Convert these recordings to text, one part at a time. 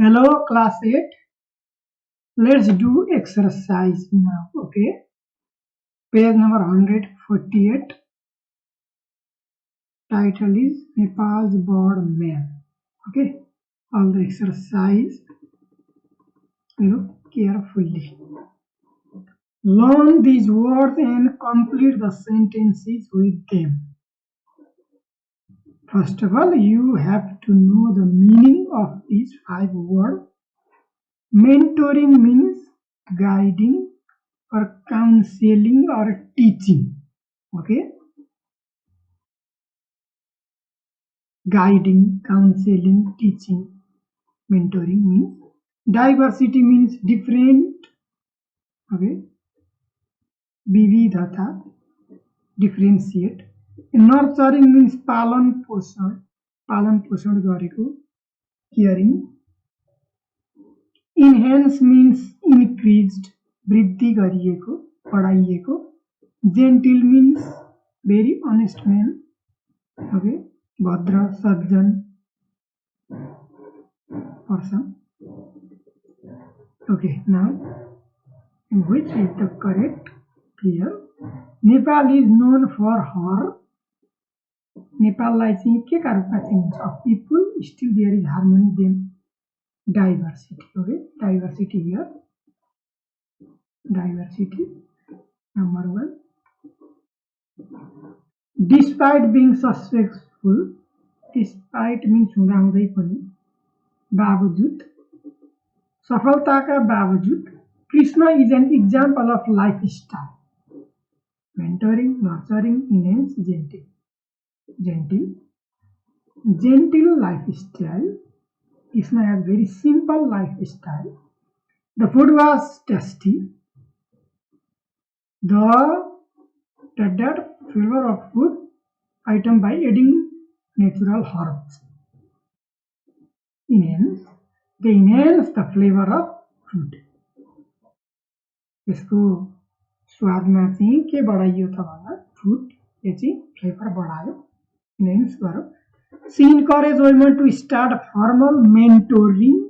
Hello class 8. Let's do exercise now. Okay. Page number 148. Title is Nepal's Board Man. Okay. All the exercise. Look carefully. Learn these words and complete the sentences with them. First of all, you have to know the meaning of these 5 words. Mentoring means guiding or counseling or teaching. Okay. Guiding, counseling, teaching. Mentoring means. Diversity means different. Okay. Vividhata, differentiate. Nurturing means palan poshan gareko, caring. Enhance means increased, वृद्धि गरिएको, बढाइएको. Genteel means very honest man. Okay. Bhadra, Sajjan person. Okay, now which is the correct here? Nepal is known for her. Nepalलाई चाहिँ के का रूपमा चिनिन्छ? Of people, still there is harmony, then diversity. Okay, diversity here. Diversity number 1. Despite being successful, despite means हुँदाहुँदै पनि, बावजुद, सफलताका बावजुद, Krishna is an example of lifestyle. Mentoring, nurturing, enhance, genteel. Genteel lifestyle. Krishna has very simple lifestyle. The food was tasty. The added flavor of food item by adding natural herbs. Enhance. They enhance the flavor of food. यसको स्वादमा चाहिँ के बढाइयो त भन्दा food यो चाहिँ flavour बढायो, enhance गर्यो. She encouraged women to start a formal mentoring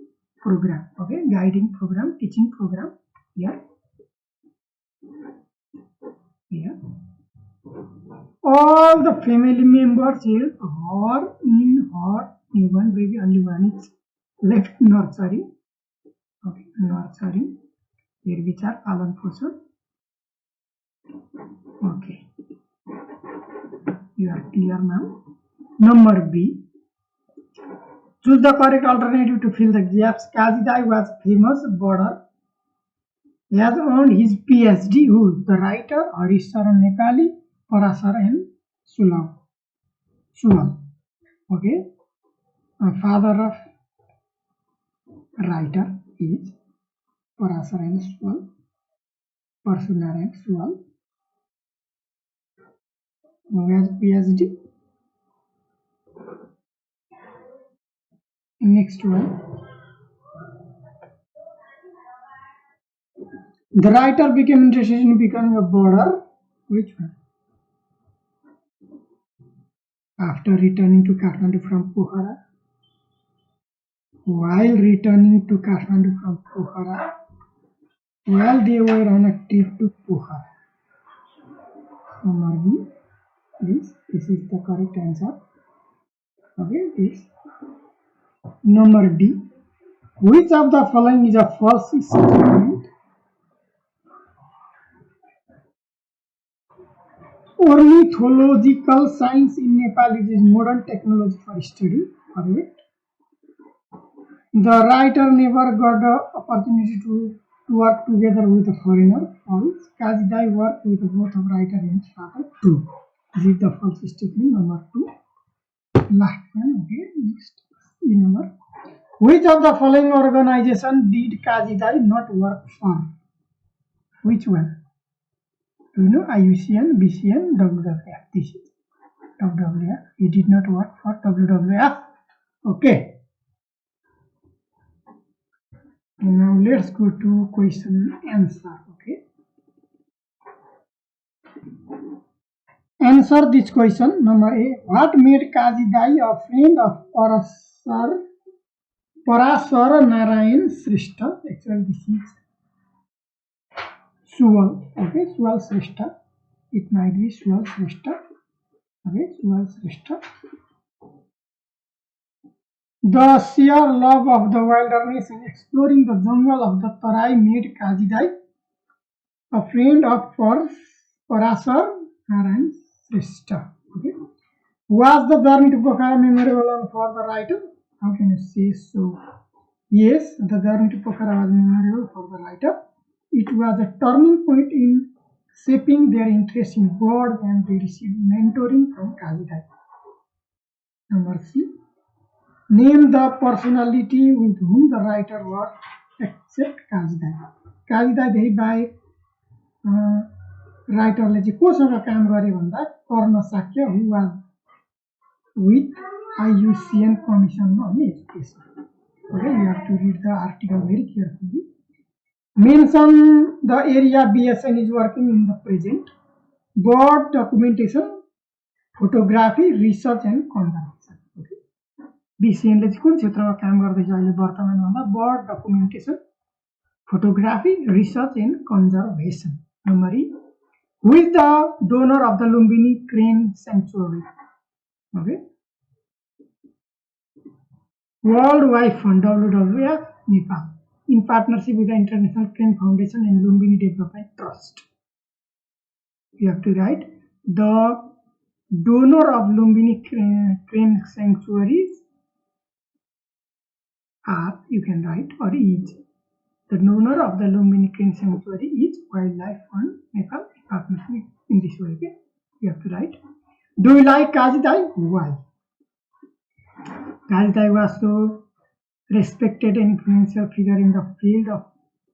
program. Okay, guiding program, teaching program. Here. All the family members help her in her newborn baby. Only one is left, nurturing. Okay, nurturing. Here which are palan poshan. Okay, you are clear now. Number B. Choose the correct alternative to fill the gaps. Kazi Dai was famous border. He has earned his Ph.D. Who? The writer Parasar N, Parasar N, Suwal. Okay. Father of writer is Parasar N, Suwal. Parasar N, Suwal. Who has Ph.D. Next one. The writer became interested in becoming a border. Which one? After returning to Kathmandu from Pokhara. While returning to Kathmandu from Pokhara. While they were on a trip to Pokhara. Number B. This is the correct answer. Okay, this. Number D. Which of the following is a false statement? Ornithological science in Nepal is modern technology for study. Correct. The writer never got the opportunity to work together with a foreigner. False. Kazi Dai worked with both of writer and father. True. This is the false statement. Number 2. Last one. Okay. Next. Number. Which of the following organization did Kazi Dai not work for? Which one? Do you know? IUCN, BCN, WWF. This is WWF. He did not work for WWF. Okay. Now let's go to question answer. Okay. Answer this question. Number A. What made Kazi Dai a friend of Parasar Parasar N Srishta. Actually, this is Suwal. Okay, Suwal Srishta. It might be Suwal Srishta. Okay, Suwal Srishta. The sheer love of the wilderness and exploring the jungle of the Tarai made Kazi Dai a friend of Parasar N Srishta. Okay. Was the journey to Pokhara memorable for the writer? How can you say so? Yes, the journey to Pokhara was memorable for the writer. It was a turning point in shaping their interest in birds, and they received mentoring from Kazi Dai. Number C. Name the personality with whom the writer worked except Kazi Dai. Kazi Dai देखि बाहेक राइटरले चाहिँ कोसँग काम गरे भन्दा कर्ण Shakya who was with IUCN commission on education. Okay, you have to read the article very carefully. Mention the area BSN is working in the present. Bird documentation, photography, research and conservation. Okay. BCN ले चाहिँ कुन क्षेत्रमा काम गर्दैछ अहिले वर्तमानमा भन्दा bird documentation, photography, research and conservation. Number E. Who is the donor of the Lumbini Crane Sanctuary? Okay. World Wide Fund WWF Nepal in partnership with the International Crane Foundation and Lumbini Development Trust. You have to write the donor of Lumbini Crane Sanctuaries are, you can write, or is. The donor of the Lumbini Crane Sanctuary is Wildlife Fund Nepal in partnership in this way. Okay? You have to write. Do you like Kazi Dai? Why? Kazi Dai was so respected and influential figure in the field of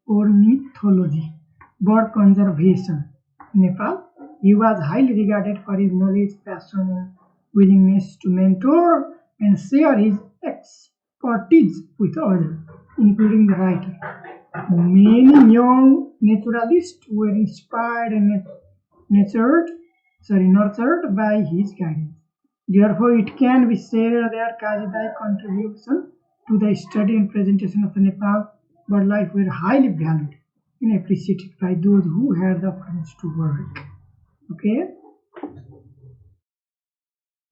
ornithology, bird conservation in Nepal. He was highly regarded for his knowledge, passion, and willingness to mentor and share his expertise with others, including the writer. Many young naturalists were inspired and nurtured by his guidance. Therefore, it can be said that Kazi Dai's contribution to the study and presentation of the Nepal birdlife were highly valued and appreciated by those who had the opportunity to work. Okay.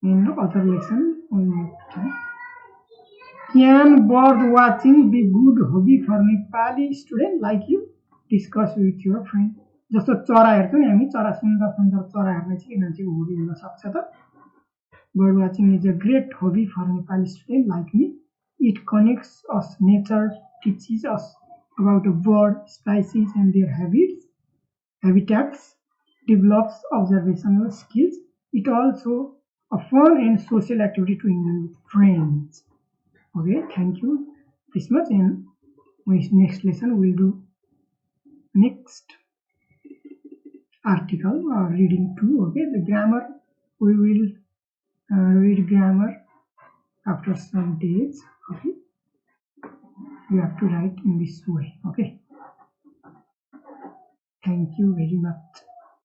In other lesson, can bird watching be good hobby for Nepali student like you? Discuss with your friend. जस्तो चरा हेर्छौँ नि हामी, चरा सुन्दर सुन्दर चरा हेर्ने चाहिँ किन चाहिँ हबी हुन सक्छ त? Bird watching is a great hobby for Nepali student like me. It connects us nature, teaches us about the bird species and their habitats, develops observational skills. It also a fun and social activity to enjoy with friends. Okay, thank you this much, and next lesson we'll do next article or reading 2. Okay, the grammar we will read grammar after some days. Okay, you have to write in this way. Okay, thank you very much.